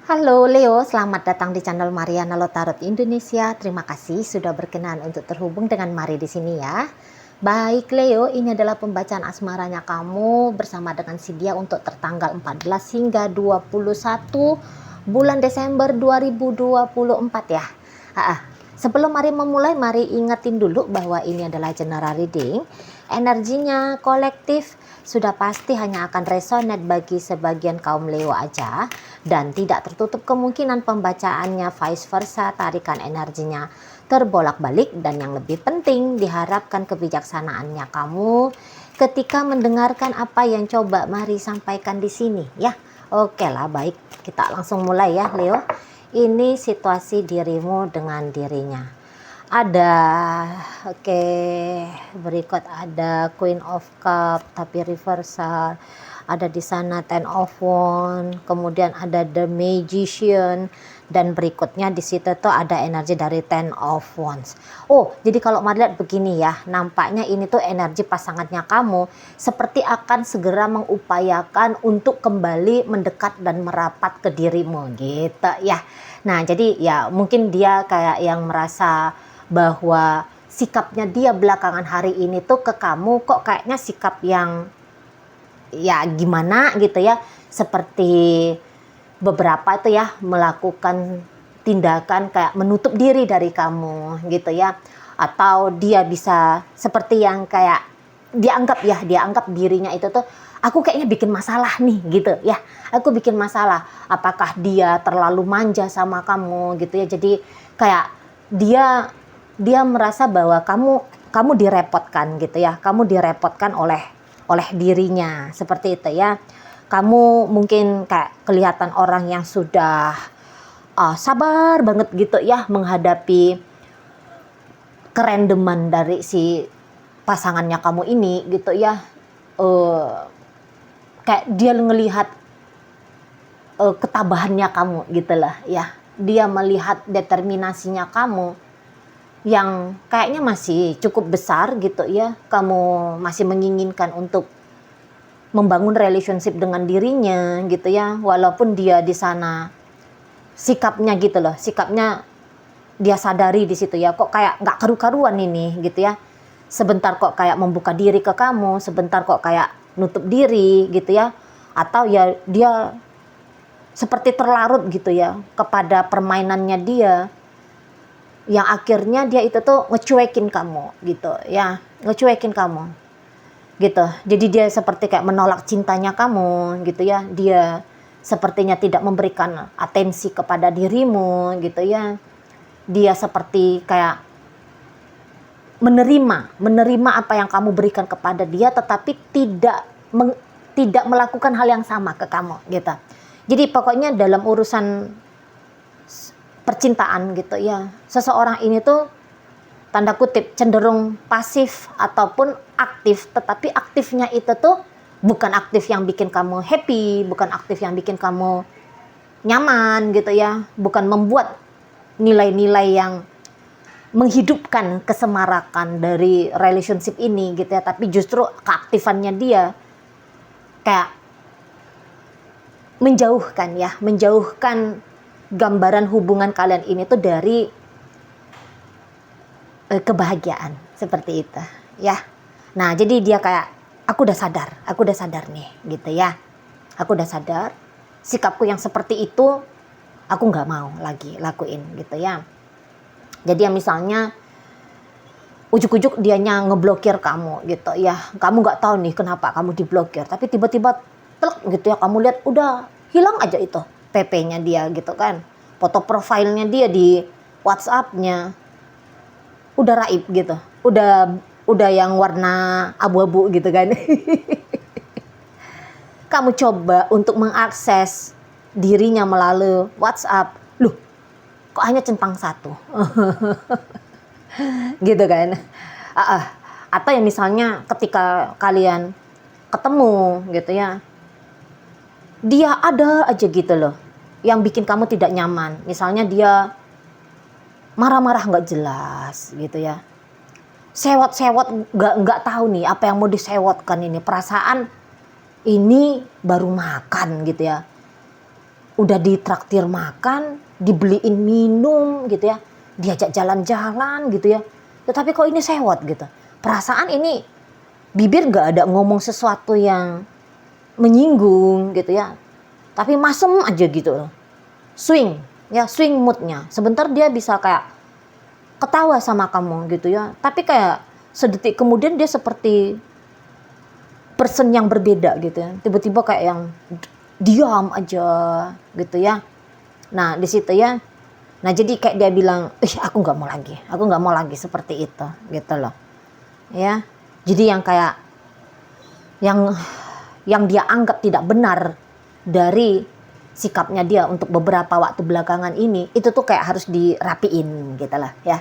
Halo Leo, selamat datang di channel Mariana Lotarot Indonesia. Terima kasih sudah berkenan untuk terhubung dengan Mari di sini ya. Baik Leo, ini adalah pembacaan asmaranya kamu bersama dengan si dia untuk tertanggal 14 hingga 21 bulan Desember 2024 ya. Sebelum mari memulai, mari ingetin dulu bahwa ini adalah general reading. Energinya kolektif, sudah pasti hanya akan resonate bagi sebagian kaum Leo aja, dan tidak tertutup kemungkinan pembacaannya vice versa, tarikan energinya terbolak-balik, dan yang lebih penting diharapkan kebijaksanaannya kamu ketika mendengarkan apa yang coba Mari sampaikan di sini ya. Oke lah, baik, kita langsung mulai ya Leo. Ini situasi dirimu dengan dirinya. Ada, oke, berikut ada Queen of Cup tapi reversal. Ada di sana Ten of Wands, kemudian ada The Magician, dan berikutnya di situ tuh ada energi dari Ten of Wands. Oh, jadi kalau Mari lihat begini ya, nampaknya ini tuh energi pasangannya kamu seperti akan segera mengupayakan untuk kembali mendekat dan merapat ke dirimu gitu ya. Nah, jadi ya mungkin dia kayak yang merasa bahwa sikapnya dia belakangan hari ini tuh ke kamu kok kayaknya sikap yang ya gimana gitu ya, seperti beberapa itu ya melakukan tindakan kayak menutup diri dari kamu gitu ya, atau dia bisa seperti yang kayak dianggap dirinya itu tuh aku kayaknya bikin masalah nih gitu ya, aku bikin masalah, apakah dia terlalu manja sama kamu gitu ya, jadi kayak dia merasa bahwa kamu direpotkan gitu ya, kamu direpotkan oleh dirinya seperti itu ya. Kamu mungkin kayak kelihatan orang yang sudah sabar banget gitu ya menghadapi kerandoman dari si pasangannya kamu ini gitu ya. Kayak dia ngelihat ketabahannya kamu gitu lah ya. Dia melihat determinasinya kamu yang kayaknya masih cukup besar gitu ya. Kamu masih menginginkan untuk membangun relationship dengan dirinya gitu ya, walaupun dia di sana sikapnya gitu loh, sikapnya dia sadari di situ ya, kok kayak nggak karu-karuan ini gitu ya, sebentar kok kayak membuka diri ke kamu, sebentar kok kayak nutup diri gitu ya, atau ya dia seperti terlarut gitu ya kepada permainannya dia, yang akhirnya dia itu tuh ngecuekin kamu gitu ya, ngecuekin kamu gitu. Jadi dia seperti kayak menolak cintanya kamu gitu ya, dia sepertinya tidak memberikan atensi kepada dirimu gitu ya, dia seperti kayak menerima apa yang kamu berikan kepada dia, tetapi tidak melakukan hal yang sama ke kamu gitu. Jadi pokoknya dalam urusan percintaan gitu ya, seseorang ini tuh tanda kutip cenderung pasif ataupun aktif, tetapi aktifnya itu tuh bukan aktif yang bikin kamu happy, bukan aktif yang bikin kamu nyaman gitu ya, bukan membuat nilai-nilai yang menghidupkan kesemarakan dari relationship ini gitu ya, tapi justru keaktifannya dia kayak menjauhkan gambaran hubungan kalian ini tuh dari kebahagiaan seperti itu ya. Nah, jadi dia kayak aku udah sadar nih gitu ya, aku udah sadar sikapku yang seperti itu aku nggak mau lagi lakuin gitu ya. Jadi ya misalnya ujuk-ujuk dianya ngeblokir kamu gitu ya, kamu nggak tahu nih kenapa kamu diblokir, tapi tiba-tiba telek gitu ya, kamu lihat udah hilang aja itu PP-nya dia gitu kan, foto profilnya dia di WhatsApp-nya udah raib gitu, udah yang warna abu-abu gitu kan. Kamu coba untuk mengakses dirinya melalui WhatsApp, loh kok hanya centang satu. Gitu kan. Atau ya misalnya ketika kalian ketemu gitu ya, dia ada aja gitu loh yang bikin kamu tidak nyaman. Misalnya dia marah-marah nggak jelas gitu ya, sewot-sewot, nggak tahu nih apa yang mau disewotkan ini, perasaan ini baru makan gitu ya, udah ditraktir makan, dibeliin minum gitu ya, diajak jalan-jalan gitu ya. Tetapi kok ini sewot gitu. Perasaan ini bibir gak ada ngomong sesuatu yang menyinggung gitu ya. Tapi masem aja gitu loh. Swing moodnya. Sebentar dia bisa kayak ketawa sama kamu gitu ya. Tapi kayak sedetik kemudian dia seperti person yang berbeda gitu ya. Tiba-tiba kayak yang diam aja gitu ya. Nah di situ ya. Nah jadi kayak dia bilang, aku nggak mau lagi seperti itu gitu loh. Ya. Jadi yang kayak yang dia anggap tidak benar dari sikapnya dia untuk beberapa waktu belakangan ini, itu tuh kayak harus dirapiin gitu lah ya.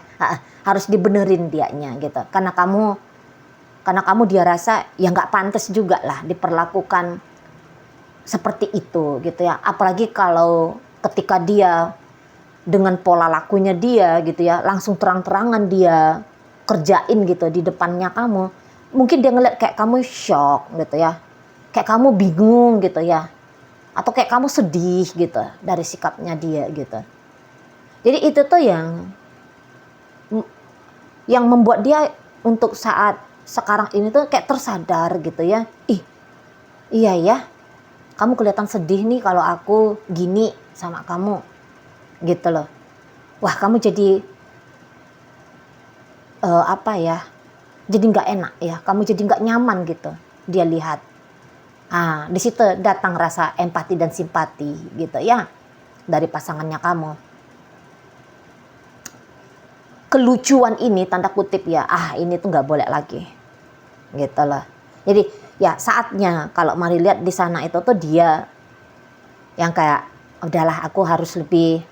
Harus dibenerin dianya gitu. Karena kamu dia rasa ya nggak pantas juga lah diperlakukan seperti itu gitu ya. Apalagi kalau ketika dia dengan pola lakunya dia gitu ya, langsung terang-terangan dia kerjain gitu di depannya kamu. Mungkin dia ngeliat kayak kamu shock gitu ya. Kayak kamu bingung gitu ya. Atau kayak kamu sedih gitu dari sikapnya dia gitu. Jadi itu tuh yang membuat dia untuk saat sekarang ini tuh kayak tersadar gitu ya. Iya ya, kamu kelihatan sedih nih kalau aku gini sama kamu gitu loh. Wah kamu jadi jadi nggak enak ya, kamu jadi nggak nyaman gitu dia lihat. Di situ datang rasa empati dan simpati gitu ya dari pasangannya kamu. Kelucuan ini tanda kutip ya, ini tuh nggak boleh lagi gitu loh. Jadi ya saatnya kalau mari lihat di sana itu tuh dia yang kayak udahlah aku harus lebih,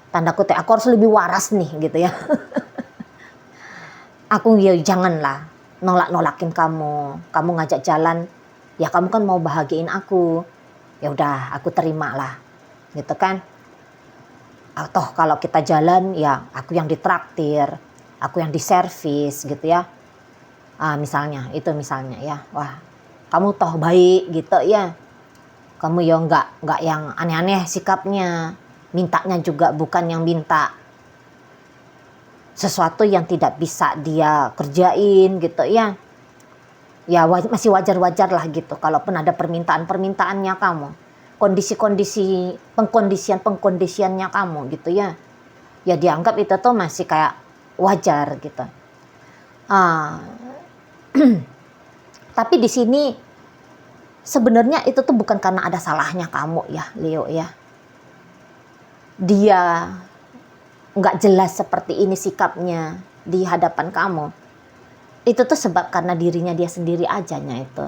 tanda kutip aku harus lebih waras nih gitu ya. Aku ya janganlah nolak-nolakin kamu ngajak jalan, ya kamu kan mau bahagiain aku, ya udah aku terima lah gitu kan. Atau kalau kita jalan ya aku yang ditraktir, aku yang diservis gitu ya. Misalnya ya, wah kamu toh baik gitu ya, kamu ya nggak yang aneh-aneh sikapnya, mintanya juga bukan yang minta sesuatu yang tidak bisa dia kerjain gitu ya. Ya masih wajar-wajar lah gitu kalaupun ada permintaannya kamu, pengkondisiannya kamu gitu ya. Ya dianggap itu tuh masih kayak wajar gitu. Tapi di sini sebenarnya itu tuh bukan karena ada salahnya kamu ya Leo ya. Dia nggak jelas seperti ini sikapnya di hadapan kamu, itu tuh sebab karena dirinya dia sendiri ajanya itu.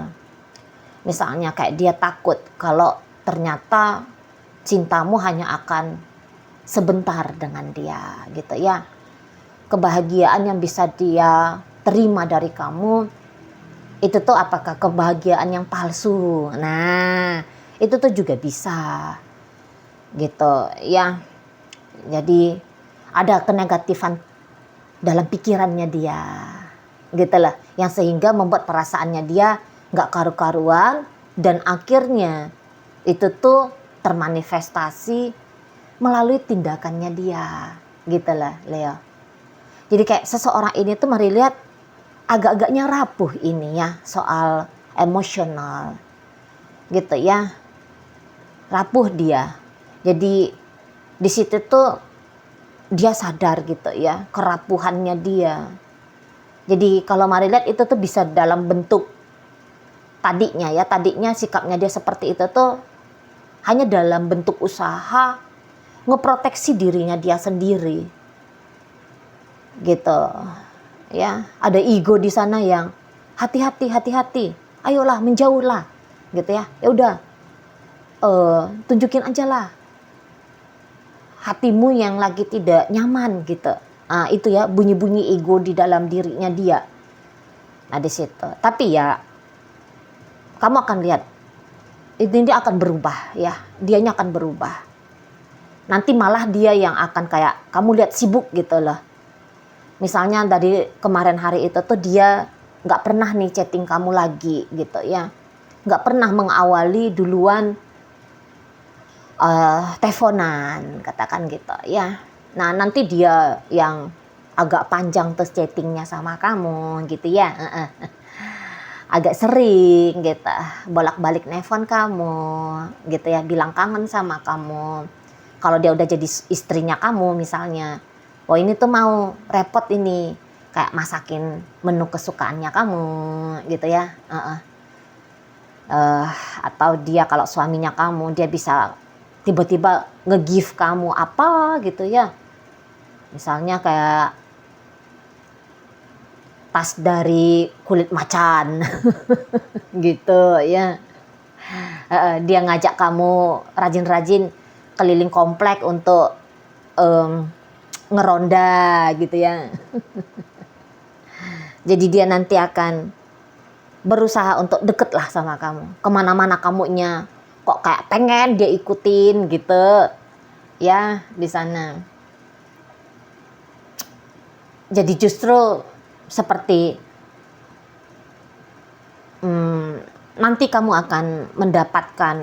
Misalnya kayak dia takut kalau ternyata cintamu hanya akan sebentar dengan dia gitu ya. Kebahagiaan yang bisa dia terima dari kamu itu tuh apakah kebahagiaan yang palsu. Nah itu tuh juga bisa gitu ya. Jadi ada kenegatifan dalam pikirannya dia gitu lah, yang sehingga membuat perasaannya dia nggak karu-karuan, dan akhirnya itu tuh termanifestasi melalui tindakannya dia gitu lah Leo. Jadi kayak seseorang ini tuh mari lihat agak-agaknya rapuh ini ya soal emosional gitu ya, rapuh dia. Jadi di situ tuh dia sadar gitu ya kerapuhannya dia. Jadi kalau mari lihat itu tuh bisa dalam bentuk tadinya sikapnya dia seperti itu tuh hanya dalam bentuk usaha ngeproteksi dirinya dia sendiri gitu ya. Ada ego di sana yang hati-hati, ayolah menjauhlah gitu ya. Ya udah tunjukin aja lah hatimu yang lagi tidak nyaman gitu. Itu ya bunyi-bunyi ego di dalam dirinya dia. Nah di situ. Tapi ya kamu akan lihat ini dia akan berubah ya. Dianya akan berubah. Nanti malah dia yang akan kayak kamu lihat sibuk gitu loh. Misalnya dari kemarin hari itu tuh dia nggak pernah nih chatting kamu lagi gitu ya. Nggak pernah mengawali duluan teleponan, katakan gitu ya. Nah nanti dia yang agak panjang terus chattingnya sama kamu gitu ya, agak sering gitu, bolak-balik nelfon kamu gitu ya, bilang kangen sama kamu. Kalau dia udah jadi istrinya kamu misalnya, oh ini tuh mau repot ini, kayak masakin menu kesukaannya kamu gitu ya. Atau dia kalau suaminya kamu, dia bisa tiba-tiba nge-give kamu apa gitu ya, misalnya kayak tas dari kulit macan gitu ya. Dia ngajak kamu rajin-rajin keliling komplek untuk ngeronda gitu ya. Jadi dia nanti akan berusaha untuk deket lah sama kamu, kemana-mana kamunya kok kayak pengen dia ikutin gitu ya di sana. Jadi justru seperti nanti kamu akan mendapatkan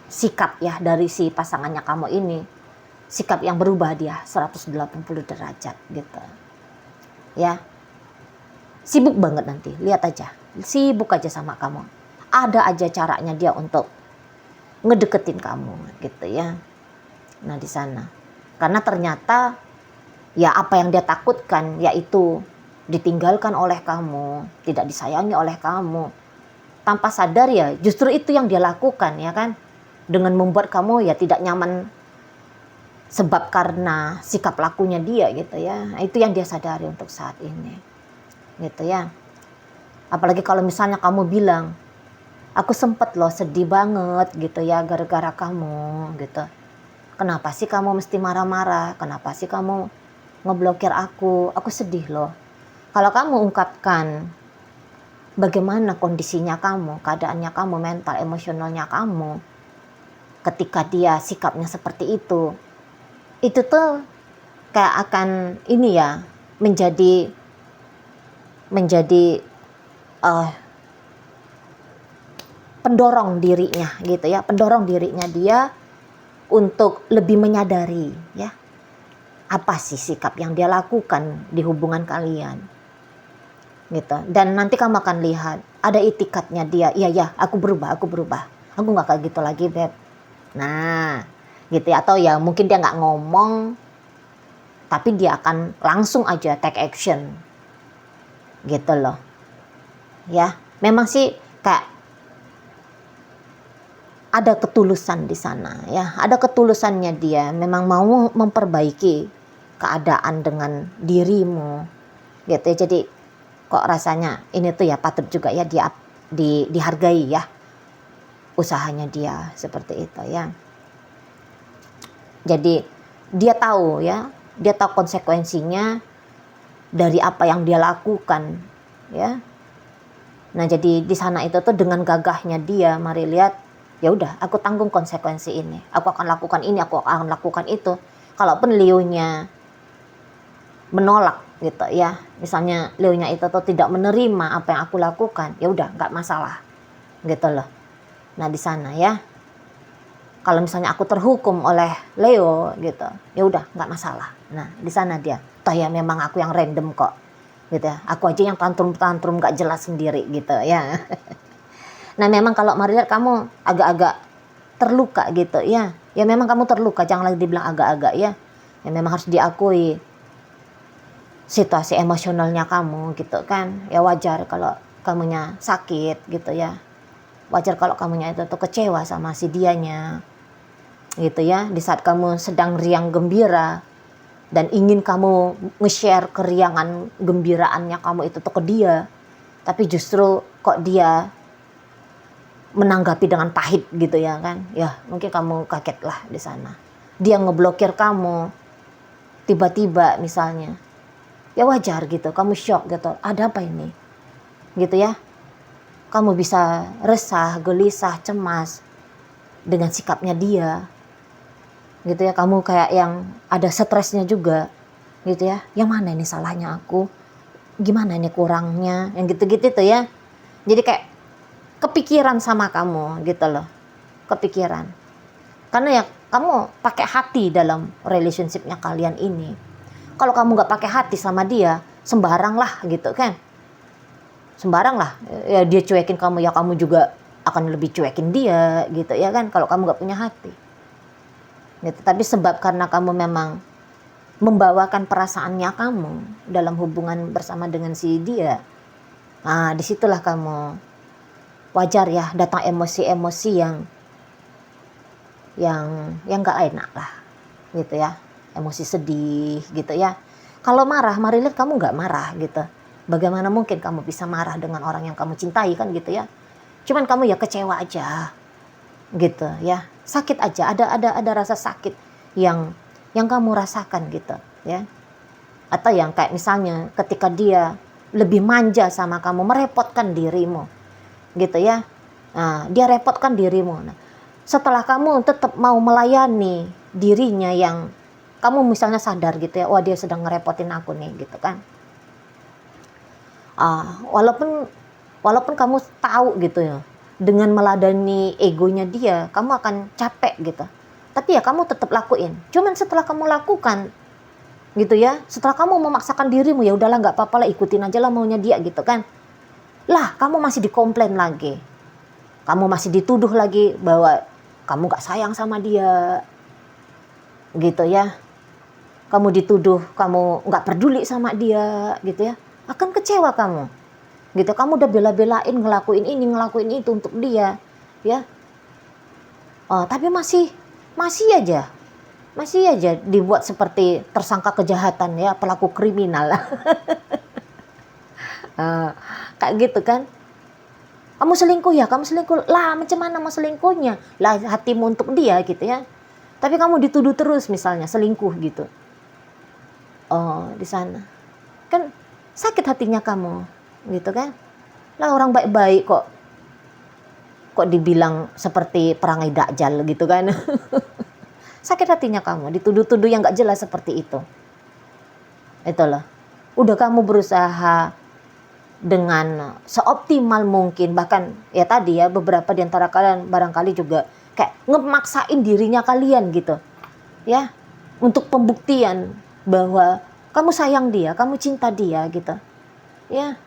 sikap ya dari si pasangannya kamu ini, sikap yang berubah dia 180 derajat gitu ya. Sibuk banget nanti, lihat aja, sibuk aja sama kamu, ada aja caranya dia untuk ngedeketin kamu gitu ya. Nah di sana, karena ternyata ya apa yang dia takutkan, yaitu ditinggalkan oleh kamu, tidak disayangi oleh kamu, tanpa sadar ya justru itu yang dia lakukan ya kan, dengan membuat kamu ya tidak nyaman sebab karena sikap lakunya dia gitu ya. Nah, itu yang dia sadari untuk saat ini gitu ya. Apalagi kalau misalnya kamu bilang, aku sempet loh sedih banget gitu ya gara-gara kamu gitu. Kenapa sih kamu mesti marah-marah? Kenapa sih kamu ngeblokir aku? Aku sedih loh. Kalau kamu ungkapkan bagaimana kondisinya kamu, keadaannya kamu, mental, emosionalnya kamu, ketika dia sikapnya seperti itu tuh kayak akan ini ya, menjadi pendorong dirinya gitu ya, pendorong dirinya dia untuk lebih menyadari ya, apa sih sikap yang dia lakukan di hubungan kalian gitu. Dan nanti kamu akan lihat ada itikadnya dia, iya aku berubah, aku nggak kayak gitu lagi beb. Nah gitu ya. Atau ya mungkin dia nggak ngomong, tapi dia akan langsung aja take action gitu loh ya. Memang sih kayak ada ketulusan di sana ya, ada ketulusannya dia, memang mau memperbaiki keadaan dengan dirimu gitu ya. Jadi kok rasanya ini tuh ya patut juga ya dihargai ya usahanya dia seperti itu ya. Jadi dia tahu ya, dia tahu konsekuensinya dari apa yang dia lakukan ya. Nah jadi di sana itu tuh dengan gagahnya dia, mari lihat, ya udah aku tanggung konsekuensi ini, aku akan lakukan ini, aku akan lakukan itu. Kalaupun Leo-nya menolak gitu ya, misalnya Leo-nya itu tuh tidak menerima apa yang aku lakukan, ya udah nggak masalah gitu loh. Nah di sana ya, kalau misalnya aku terhukum oleh Leo gitu, ya udah nggak masalah. Nah di sana dia, toh ya memang aku yang random kok gitu ya, aku aja yang tantrum nggak jelas sendiri gitu ya. Nah memang kalau Maria kamu agak-agak terluka gitu ya, ya memang kamu terluka, jangan lagi dibilang agak-agak ya, ya memang harus diakui situasi emosionalnya kamu gitu kan. Ya wajar kalau kamunya sakit gitu ya, wajar kalau kamunya itu tuh kecewa sama si dianya gitu ya. Di saat kamu sedang riang gembira dan ingin kamu nge-share keriangan gembiraannya kamu itu tuh ke dia, tapi justru kok dia menanggapi dengan pahit gitu ya kan. Ya mungkin kamu kaget lah di sana, dia ngeblokir kamu tiba-tiba misalnya, ya wajar gitu, kamu shock gitu, ada apa ini gitu ya. Kamu bisa resah, gelisah, cemas dengan sikapnya dia gitu ya. Kamu kayak yang ada stresnya juga gitu ya, yang mana ini salahnya aku, gimana ini kurangnya, yang gitu-gitu tuh ya. Jadi kayak kepikiran sama kamu gitu loh, kepikiran. Karena ya kamu pakai hati dalam relationshipnya kalian ini. Kalau kamu nggak pakai hati sama dia, sembarang lah gitu kan. Sembarang lah, ya dia cuekin kamu, ya kamu juga akan lebih cuekin dia gitu ya kan, kalau kamu nggak punya hati gitu. Tapi sebab karena kamu memang membawakan perasaannya kamu dalam hubungan bersama dengan si dia, nah disitulah kamu wajar ya datang emosi-emosi yang nggak enak lah gitu ya, emosi sedih gitu ya. Kalau marah, mari lihat kamu nggak marah gitu. Bagaimana mungkin kamu bisa marah dengan orang yang kamu cintai kan gitu ya. Cuman kamu ya kecewa aja gitu ya. Sakit aja, ada rasa sakit yang kamu rasakan gitu ya. Atau yang kayak misalnya ketika dia lebih manja sama kamu, merepotkan dirimu gitu ya. Nah, dia repotkan dirimu. Nah, setelah kamu tetap mau melayani dirinya yang kamu misalnya sadar gitu ya, wah dia sedang ngerepotin aku nih gitu kan. Walaupun kamu tahu gitu ya, dengan meladani egonya dia, kamu akan capek gitu. Tapi ya kamu tetap lakuin. Cuman setelah kamu lakukan gitu ya, setelah kamu memaksakan dirimu, ya udahlah nggak apa-apa lah, ikutin aja lah maunya dia gitu kan. Lah kamu masih dikomplain lagi. Kamu masih dituduh lagi bahwa kamu nggak sayang sama dia gitu ya. Kamu dituduh kamu nggak peduli sama dia gitu ya. Akan kecewa kamu gitu. Kamu udah bela-belain ngelakuin ini ngelakuin itu untuk dia ya, tapi masih aja dibuat seperti tersangka kejahatan ya, pelaku kriminal. Kayak gitu kan. Kamu selingkuh ya, kamu selingkuh lah, macam mana mau selingkuhnya lah, hatimu untuk dia gitu ya. Tapi kamu dituduh terus misalnya selingkuh gitu, di sana kan sakit hatinya kamu gitu kan. Lah orang baik-baik kok dibilang seperti perangai dakjal gitu kan. Sakit hatinya kamu dituduh-tuduh yang gak jelas seperti itu. Itulah, udah kamu berusaha dengan seoptimal mungkin, bahkan ya tadi ya beberapa di antara kalian barangkali juga kayak ngemaksain dirinya kalian gitu ya, untuk pembuktian bahwa kamu sayang dia, kamu cinta dia gitu ya.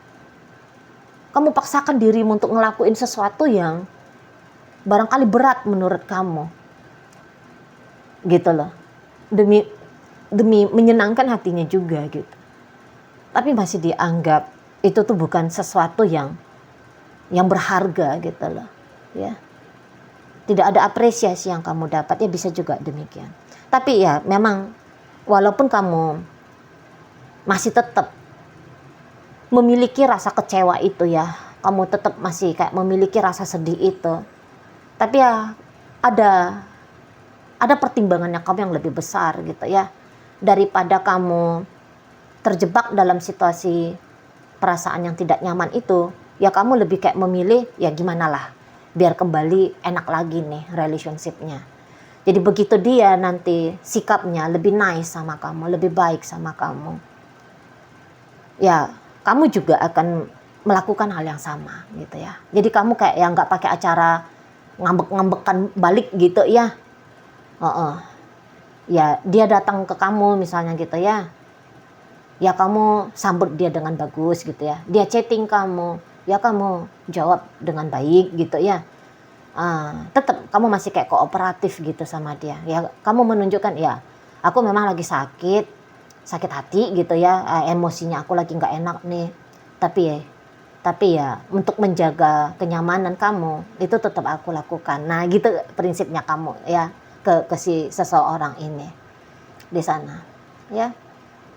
Kamu paksakan dirimu untuk ngelakuin sesuatu yang barangkali berat menurut kamu gitu loh, demi menyenangkan hatinya juga gitu. Tapi masih dianggap itu tuh bukan sesuatu yang berharga gitu loh ya. Tidak ada apresiasi yang kamu dapat, ya bisa juga demikian. Tapi ya memang walaupun kamu masih tetap memiliki rasa kecewa itu ya, kamu tetap masih kayak memiliki rasa sedih itu, tapi ya ada pertimbangannya kamu yang lebih besar gitu ya, daripada kamu terjebak dalam situasi perasaan yang tidak nyaman itu. Ya kamu lebih kayak memilih ya gimana lah biar kembali enak lagi nih relationshipnya. Jadi begitu dia nanti sikapnya lebih nice sama kamu, lebih baik sama kamu, ya kamu juga akan melakukan hal yang sama gitu ya. Jadi kamu kayak yang nggak pakai acara ngambek-ngambekan balik gitu ya. Ya dia datang ke kamu misalnya gitu ya, ya kamu sambut dia dengan bagus gitu ya. Dia chatting kamu, ya kamu jawab dengan baik gitu ya. Tetap kamu masih kayak kooperatif gitu sama dia. Ya kamu menunjukkan ya, aku memang lagi sakit hati gitu ya, emosinya aku lagi nggak enak nih. Tapi ya untuk menjaga kenyamanan kamu itu tetap aku lakukan. Nah gitu prinsipnya kamu ya ke si seseorang ini di sana ya.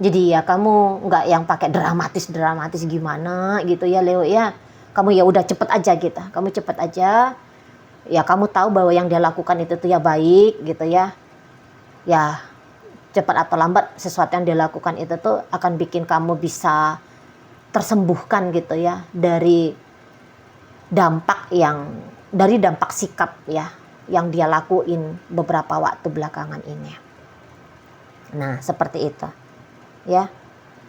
Jadi ya kamu nggak yang pakai dramatis gimana gitu ya Leo ya. Kamu ya udah cepet aja gitu. Kamu cepet aja. Ya kamu tahu bahwa yang dia lakukan itu tuh ya baik gitu ya. Ya cepat atau lambat sesuatu yang dia lakukan itu tuh akan bikin kamu bisa tersembuhkan gitu ya dari dampak sikap ya yang dia lakuin beberapa waktu belakangan ini. Nah seperti itu ya.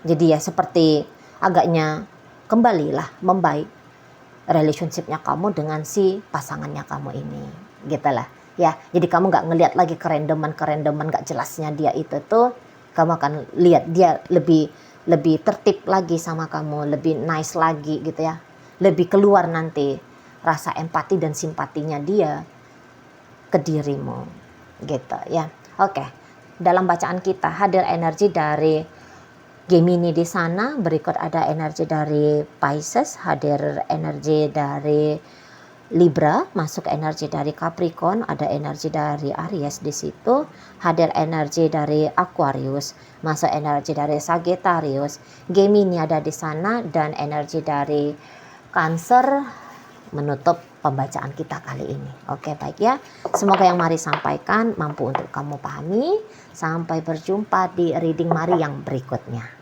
Jadi ya seperti agaknya kembalilah membaik relationshipnya kamu dengan si pasangannya kamu ini gitu lah. ya. Jadi kamu nggak ngelihat lagi kerendeman nggak jelasnya dia itu tuh. Kamu akan lihat dia lebih tertib lagi sama kamu, lebih nice lagi gitu ya. Lebih keluar nanti rasa empati dan simpatinya dia ke dirimu gitu ya. Oke. Dalam bacaan kita hadir energi dari Gemini di sana, berikut ada energi dari Pisces, hadir energi dari Libra, masuk energi dari Capricorn, ada energi dari Aries di situ, hadir energi dari Aquarius, masuk energi dari Sagittarius, Gemini ada di sana, dan energi dari Cancer menutup pembacaan kita kali ini. Oke, baik ya. Semoga yang Mari sampaikan mampu untuk kamu pahami. Sampai berjumpa di reading Mari yang berikutnya.